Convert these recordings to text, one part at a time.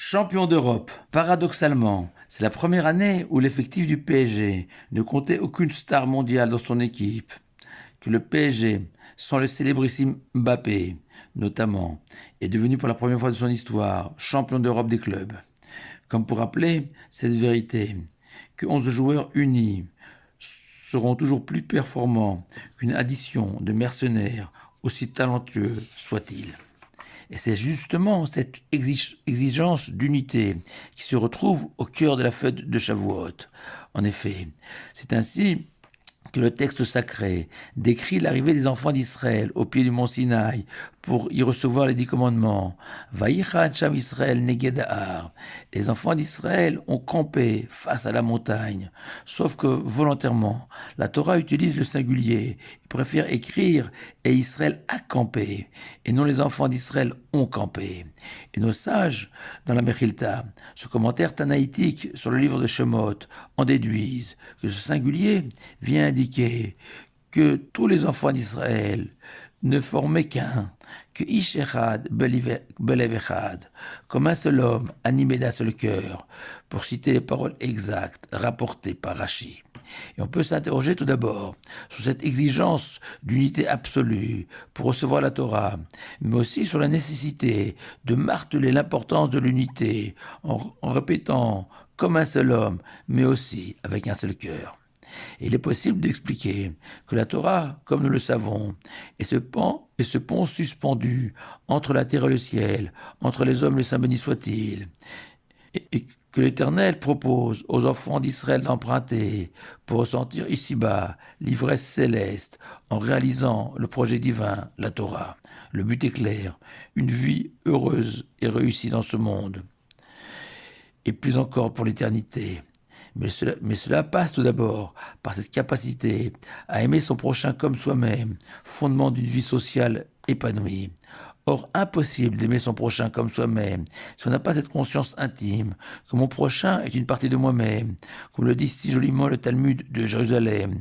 Champion d'Europe. Paradoxalement, c'est la première année où l'effectif du PSG ne comptait aucune star mondiale dans son équipe, que le PSG, sans le célébrissime Mbappé, notamment, est devenu pour la première fois de son histoire champion d'Europe des clubs. Comme pour rappeler cette vérité, que 11 joueurs unis seront toujours plus performants qu'une addition de mercenaires, aussi talentueux soient-ils. Et c'est justement cette exigence d'unité qui se retrouve au cœur de la fête de Shavuot. En effet, c'est ainsi que le texte sacré décrit l'arrivée des enfants d'Israël au pied du mont Sinaï pour y recevoir les 10 commandements. Vaïchan Sham Israël Neged Ahar. Les enfants d'Israël ont campé face à la montagne. Sauf que volontairement, la Torah utilise le singulier. Il préfère écrire et Israël a campé, et non les enfants d'Israël ont campé. Et nos sages, dans la Mechilta, ce commentaire tanaïtique sur le livre de Shemot, en déduisent que ce singulier vient indiquer que tous les enfants d'Israël ne formaient qu'un, que Ish Echad Belev Echad, comme un seul homme animé d'un seul cœur, pour citer les paroles exactes rapportées par Rashi. Et on peut s'interroger tout d'abord sur cette exigence d'unité absolue pour recevoir la Torah, mais aussi sur la nécessité de marteler l'importance de l'unité en répétant comme un seul homme, mais aussi avec un seul cœur. Et il est possible d'expliquer que la Torah, comme nous le savons, est ce pont suspendu entre la terre et le ciel, entre les hommes, le saint béni soit-il, et que l'Éternel propose aux enfants d'Israël d'emprunter pour ressentir ici-bas l'ivresse céleste en réalisant le projet divin, la Torah. Le but est clair, une vie heureuse et réussie dans ce monde, et plus encore pour l'éternité. Mais cela passe tout d'abord par cette capacité à aimer son prochain comme soi-même, fondement d'une vie sociale épanouie. Or, impossible d'aimer son prochain comme soi-même si on n'a pas cette conscience intime que mon prochain est une partie de moi-même, comme le dit si joliment le Talmud de Jérusalem.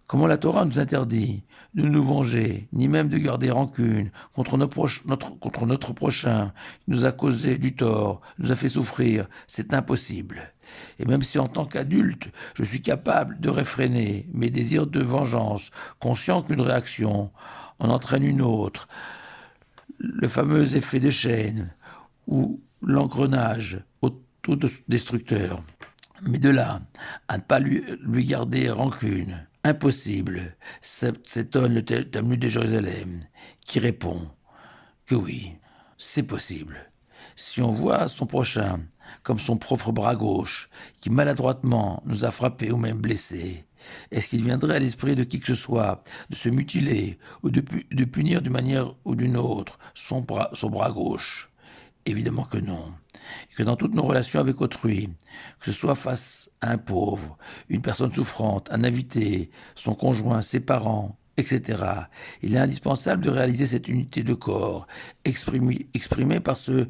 Comment la Torah nous interdit de nous venger, ni même de garder rancune contre notre prochain qui nous a causé du tort, nous a fait souffrir, c'est impossible. Et même si en tant qu'adulte, je suis capable de réfréner mes désirs de vengeance, conscient qu'une réaction en entraîne une autre, le fameux effet de chaîne ou l'engrenage autodestructeur. Mais de là à ne pas lui garder rancune, impossible, s'étonne le Talmud de Jérusalem, qui répond que oui, c'est possible. Si on voit son prochain comme son propre bras gauche, qui maladroitement nous a frappés ou même blessés, est-ce qu'il viendrait à l'esprit de qui que ce soit de se mutiler ou de punir d'une manière ou d'une autre son bras gauche? Évidemment que non. Et que dans toutes nos relations avec autrui, que ce soit face à un pauvre, une personne souffrante, un invité, son conjoint, ses parents, etc., il est indispensable de réaliser cette unité de corps, exprimée par ce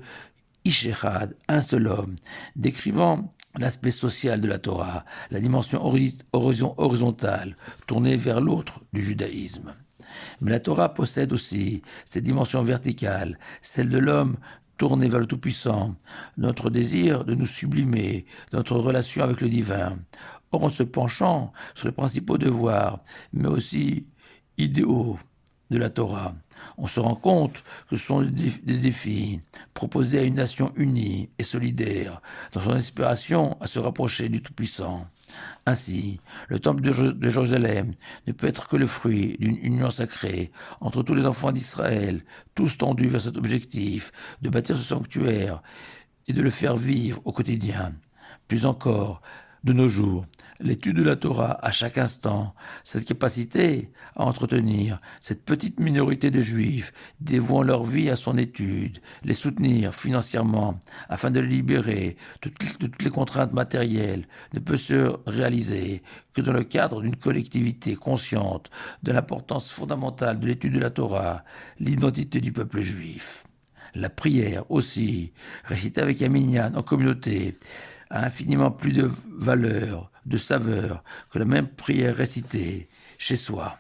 Ishechad, un seul homme, décrivant l'aspect social de la Torah, la dimension horizontale, tournée vers l'autre du judaïsme. Mais la Torah possède aussi cette dimension verticale, celle de l'homme tourné vers le Tout-Puissant, notre désir de nous sublimer, notre relation avec le divin. Or, en se penchant sur les principaux devoirs, mais aussi idéaux de la Torah, on se rend compte que ce sont des défis proposés à une nation unie et solidaire dans son aspiration à se rapprocher du Tout-Puissant. Ainsi, le temple de Jérusalem ne peut être que le fruit d'une union sacrée entre tous les enfants d'Israël, tous tendus vers cet objectif de bâtir ce sanctuaire et de le faire vivre au quotidien. Plus encore, de nos jours, l'étude de la Torah à chaque instant, cette capacité à entretenir cette petite minorité de juifs dévouant leur vie à son étude, les soutenir financièrement afin de les libérer de toutes les contraintes matérielles, ne peut se réaliser que dans le cadre d'une collectivité consciente de l'importance fondamentale de l'étude de la Torah, l'identité du peuple juif. La prière aussi, récitée avec un minyan en communauté, a infiniment plus de valeur, de saveur que la même prière récitée chez soi.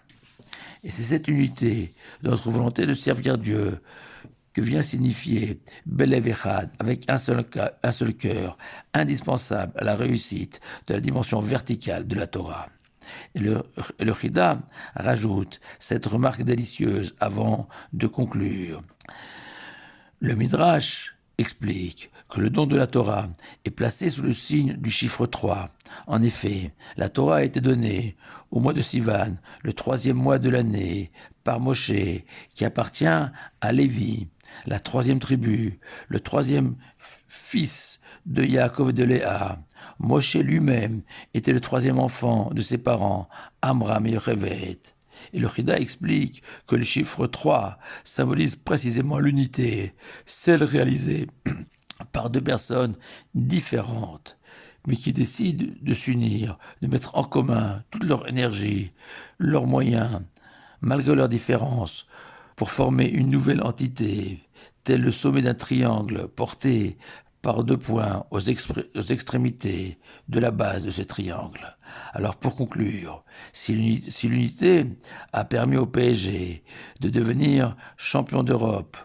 Et c'est cette unité de notre volonté de servir Dieu que vient signifier Belev Echad, avec un seul cœur, indispensable à la réussite de la dimension verticale de la Torah. Et le Chida rajoute cette remarque délicieuse avant de conclure. Le Midrash explique que le don de la Torah est placé sous le signe du chiffre 3. En effet, la Torah a été donnée au mois de Sivan, le 3e mois de l'année, par Moshe, qui appartient à Lévi, la 3e tribu, le 3e fils de Yaakov et de Léa. Moshe lui-même était le 3e enfant de ses parents, Amram et Yochevet. Et le Chida explique que le chiffre 3 symbolise précisément l'unité, celle réalisée par deux personnes différentes, mais qui décident de s'unir, de mettre en commun toute leur énergie, leurs moyens, malgré leurs différences, pour former une nouvelle entité, tel le sommet d'un triangle porté par deux points aux extrémités de la base de ce triangle. Alors pour conclure, si l'unité a permis au PSG de devenir champion d'Europe,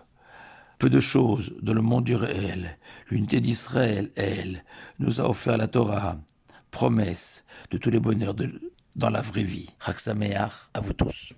peu de choses dans le monde du réel, l'unité d'Israël, elle, nous a offert la Torah, promesse de tous les bonheurs dans la vraie vie. Chag Sameach à vous tous.